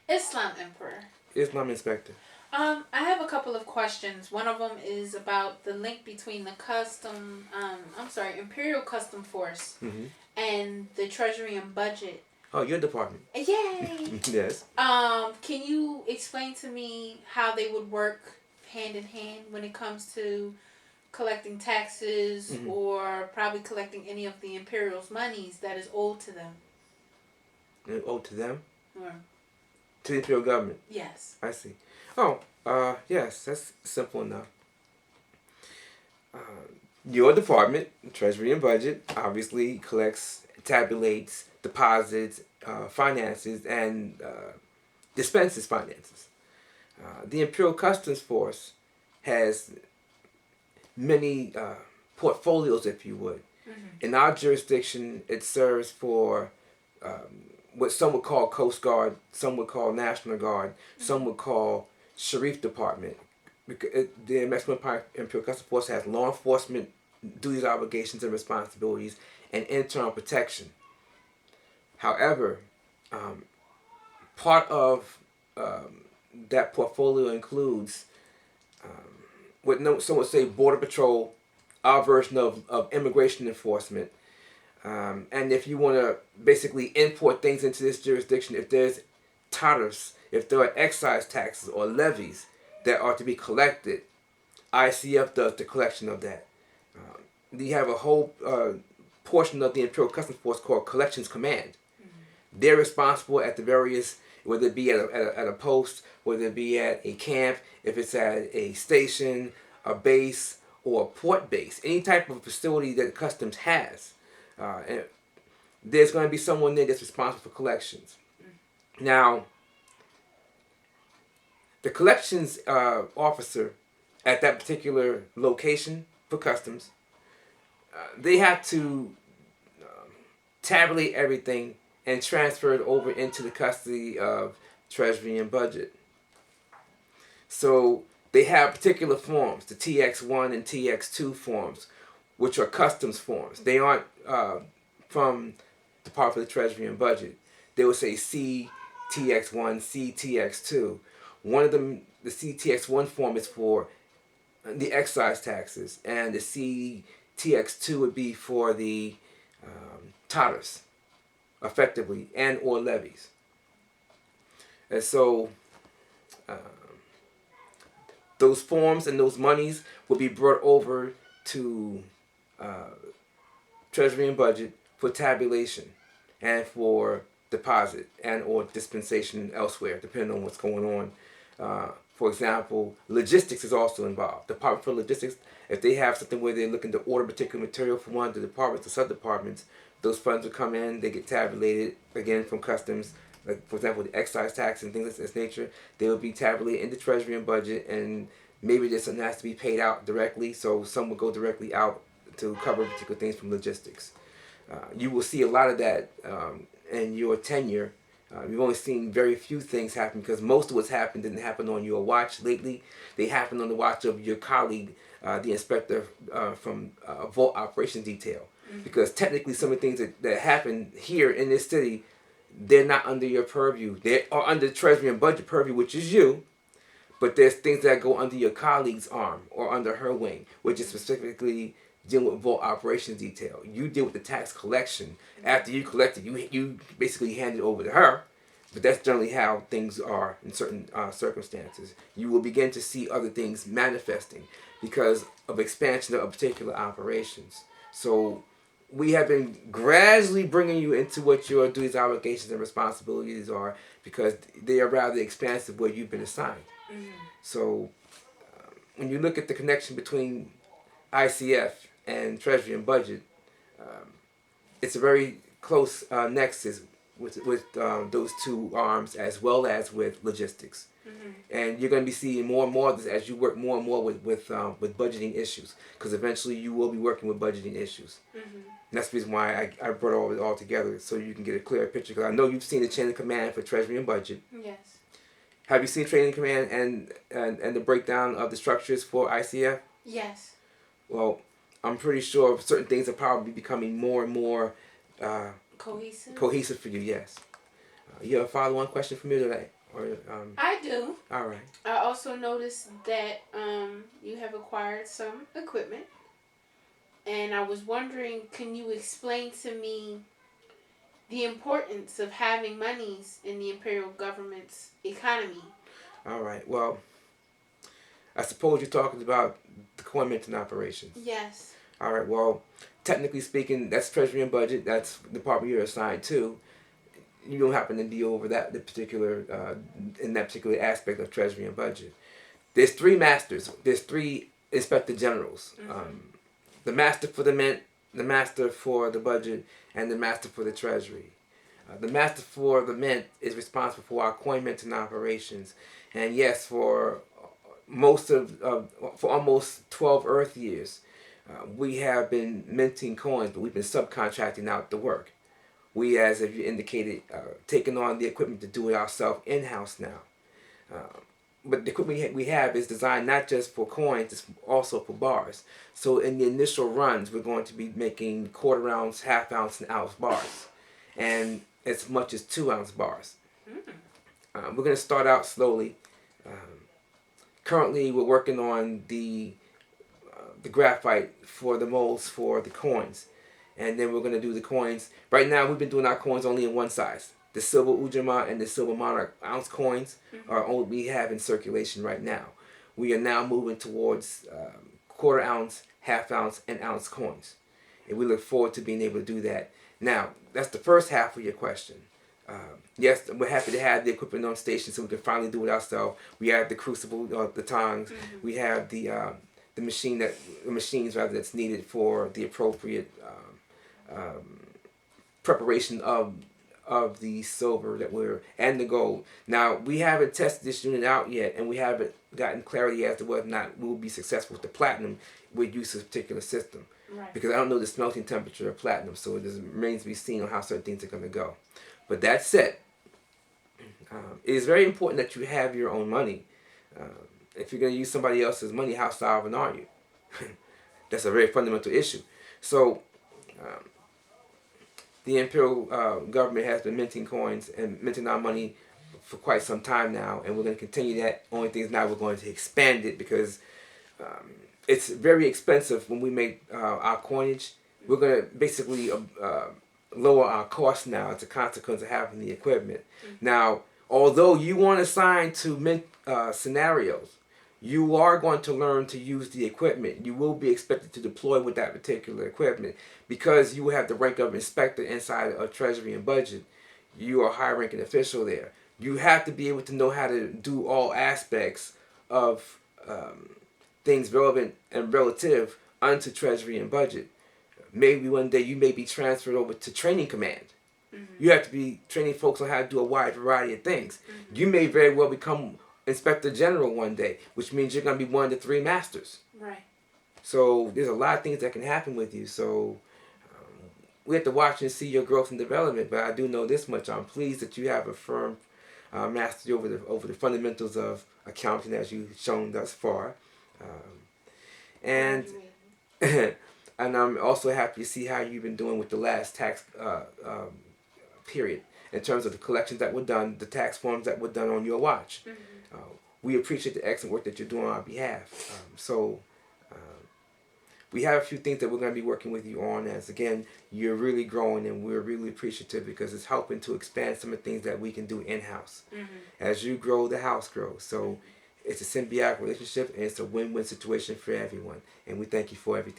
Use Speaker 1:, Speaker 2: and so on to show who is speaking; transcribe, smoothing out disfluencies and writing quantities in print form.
Speaker 1: Islam Emperor.
Speaker 2: Islam Inspector.
Speaker 1: I have a couple of questions. One of them is about the link between the Imperial Custom Force and the Treasury and Budget.
Speaker 2: Oh, your department.
Speaker 1: Yay!
Speaker 2: Yes.
Speaker 1: Can you explain to me how they would work hand in hand when it comes to collecting taxes or probably collecting any of the Imperial's monies that is owed to them?
Speaker 2: Owed to them?
Speaker 1: Yeah.
Speaker 2: To the Imperial government?
Speaker 1: Yes.
Speaker 2: I see. Oh, yes, that's simple enough. Your department, Treasury and Budget, obviously collects, tabulates, deposits, finances, and dispenses finances. The Imperial Customs Force has many portfolios, if you would. In our jurisdiction, it serves for what some would call Coast Guard, some would call National Guard, some would call Sheriff Department. The Amexem-Moor-Empire Imperial Customs Force has law enforcement duties, obligations, and responsibilities, and internal protection. However, part of that portfolio includes what some would say Border Patrol, our version of immigration enforcement. And if you want to basically import things into this jurisdiction, if there's tariffs, if there are excise taxes or levies that are to be collected, I.C.F. does the collection of that. You have a whole portion of the Imperial Customs Force called Collections Command. They're responsible at the various, whether it be at a post, whether it be at a camp, if it's at a station, a base, or a port base, any type of facility that Customs has. And there's going to be someone there that's responsible for collections. Now, the collections officer at that particular location for Customs, they have to tabulate everything and transfer it over into the custody of Treasury and Budget. So they have particular forms, the TX1 and TX2 forms, which are Customs forms. They aren't from the Department of the Treasury and Budget. They will say CTX1, CTX2. One of them, the CTX1 form is for the excise taxes, and the CTX2 would be for the tariffs, effectively, and or levies. And so those forms and those monies will be brought over to Treasury and Budget for tabulation and for deposit and or dispensation elsewhere, depending on what's going on. For example, logistics is also involved. Department for Logistics, if they have something where they're looking to order particular material from one of the departments or sub-departments, those funds will come in, they get tabulated, again, from Customs. Like, for example, the excise tax and things of this nature, they will be tabulated in the Treasury and Budget, and maybe there's something that has to be paid out directly, so some will go directly out to cover particular things from logistics. You will see a lot of that in your tenure. You've only seen very few things happen because most of what's happened didn't happen on your watch lately. They happened on the watch of your colleague, the inspector from Vault Operations Detail. Because technically some of the things that happen here in this city, they're not under your purview. They are under Treasury and Budget purview, which is you. But there's things that go under your colleague's arm or under her wing, which is specifically dealing with Vault Operations Detail. You deal with the tax collection. After you collect it, you basically hand it over to her. But that's generally how things are in certain circumstances. You will begin to see other things manifesting because of expansion of particular operations. So we have been gradually bringing you into what your duties, obligations, and responsibilities are because they are rather expansive where you've been assigned. So when you look at the connection between I.C.F. and Treasury and Budget, it's a very close nexus with those two arms as well as with logistics. And you're going to be seeing more and more of this as you work more and more with budgeting issues, because eventually you will be working with budgeting issues. And that's the reason why I brought it all together, so you can get a clearer picture. Because I know you've seen the chain of command for Treasury and Budget.
Speaker 1: Yes.
Speaker 2: Have you seen Training Command and the breakdown of the structures for I.C.F.?
Speaker 1: Yes.
Speaker 2: Well, I'm pretty sure certain things are probably becoming more and more
Speaker 1: cohesive
Speaker 2: for you, yes. You have a follow-on question for me today?
Speaker 1: I do.
Speaker 2: All right.
Speaker 1: I also noticed that you have acquired some equipment. And I was wondering, can you explain to me the importance of having monies in the imperial government's economy?
Speaker 2: All right. Well, I suppose you're talking about the coin minting operations.
Speaker 1: Yes.
Speaker 2: All right. Well, technically speaking, that's Treasury and Budget. That's the department you're assigned to. You don't happen to deal over that in that particular aspect of Treasury and Budget. There's three masters. There's three inspector generals. The master for the mint, the master for the budget, and the master for the treasury. The master for the mint is responsible for our coin minting operations, and yes, for for almost 12 Earth years, we have been minting coins, but we've been subcontracting out the work. We, as you indicated, taking on the equipment to do it ourselves in-house now. But the equipment we have is designed not just for coins, it's also for bars. So in the initial runs, we're going to be making quarter ounce, half ounce, and ounce bars. And as much as 2 ounce bars. We're going to start out slowly. Currently, we're working on the graphite for the molds for the coins. And then we're going to do the coins. Right now, we've been doing our coins only in one size. The silver Ujamaa and the silver Monarch ounce coins are all we have in circulation right now. We are now moving towards quarter ounce, half ounce, and ounce coins. And we look forward to being able to do that. Now, that's the first half of your question. Yes, we're happy to have the equipment on station so we can finally do it ourselves. We have the crucible, the tongs. We have the machines that's needed for the appropriate preparation of the silver and the gold. Now, we haven't tested this unit out yet, and we haven't gotten clarity as to whether or not we'll be successful with the platinum with use of this particular system.
Speaker 1: Right.
Speaker 2: Because I don't know the smelting temperature of platinum, so it remains to be seen on how certain things are going to go. But that said, it is very important that you have your own money. If you're going to use somebody else's money, how sovereign are you? That's a very fundamental issue. So, the imperial government has been minting coins and minting our money for quite some time now, and we're going to continue that. Only thing is now we're going to expand it because it's very expensive when we make our coinage. We're going to basically lower our costs now as a consequence of having the equipment. Now, although you weren't assigned to mint scenarios, you are going to learn to use the equipment. You will be expected to deploy with that particular equipment because you will have the rank of inspector inside of Treasury and Budget. You are a high-ranking official there. You have to be able to know how to do all aspects of things relevant and relative unto Treasury and Budget. Maybe one day you may be transferred over to Training Command. You have to be training folks on how to do a wide variety of things. You may very well become Inspector General one day, which means you're going to be one of the three masters.
Speaker 1: Right.
Speaker 2: So there's a lot of things that can happen with you. So we have to watch and see your growth and development. But I do know this much: I'm pleased that you have a firm mastery over the fundamentals of accounting, as you've shown thus far. And I'm also happy to see how you've been doing with the last tax period in terms of the collections that were done, the tax forms that were done on your watch. We appreciate the excellent work that you're doing on our behalf. We have a few things that we're going to be working with you on as, again, you're really growing and we're really appreciative because it's helping to expand some of the things that we can do in-house. As you grow, the house grows. So it's a symbiotic relationship and it's a win-win situation for everyone. And we thank you for everything.